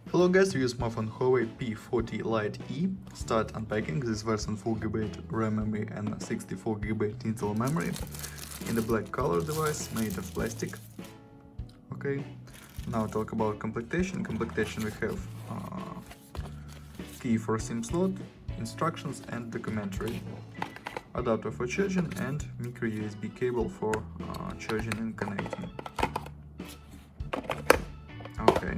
Hello guys, we use smartphone Huawei P40 Lite E. Start unpacking. This version 4GB RAM memory and 64GB internal memory in the black color device made of plastic. Okay, now talk about completion. Completion we have key for SIM slot, instructions and documentary, adapter for charging and micro USB cable for charging and connecting. Okay.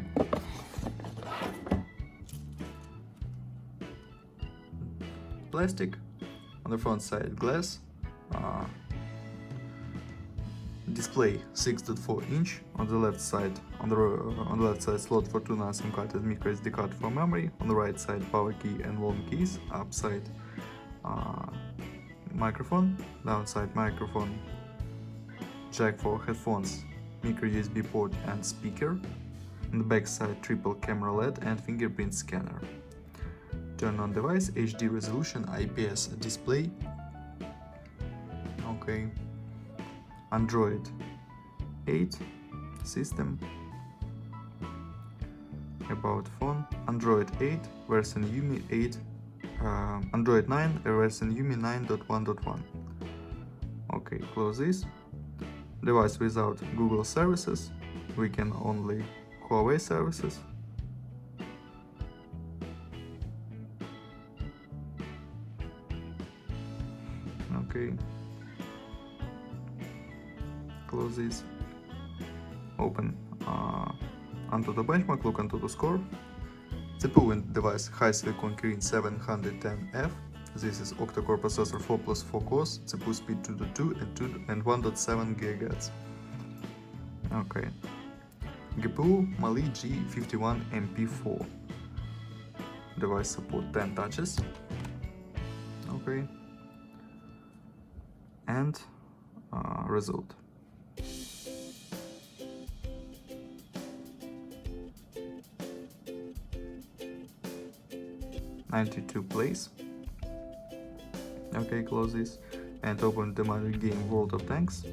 Plastic, on the front side glass, display 6.4 inch, on the left side slot for 2 NAS SIM card and micro SD card for memory, on the right side power key and volume keys, upside microphone, downside microphone, jack for headphones, micro USB port and speaker, on the back side triple camera LED and fingerprint scanner. Turn on device, HD resolution, IPS display. Okay. Android 8 system. About phone. Android 8 version UMI 8. Android 9 version UMI 9.1.1. Okay, close this. Device without Google services. We can only Huawei services. Okay, close this, open onto the benchmark, look onto the score. CPU in device high-silicon Kirin 710F. This is octa-core processor 4+4 cores, CPU speed 2.2 and 1.7 GHz. Okay, GPU Mali G51 MP4. Device support 10 touches. Okay. And result. (92 plays). Okay, close this and open the mobile game World of Tanks.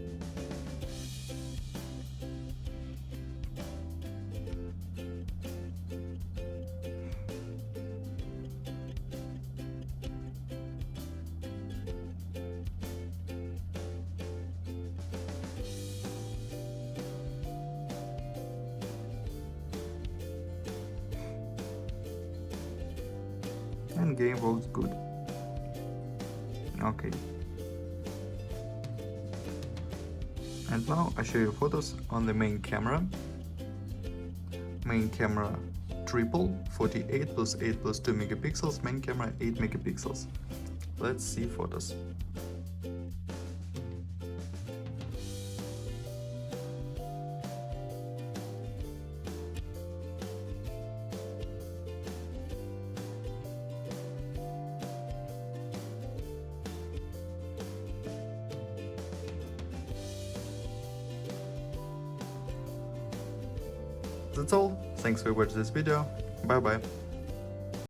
And game works good. Okay. And now I show you photos on the main camera. Main camera triple 48 plus 8 plus 2 megapixels. Main camera 8 megapixels. Let's see photos. That's all. Thanks for watching this video. Bye bye.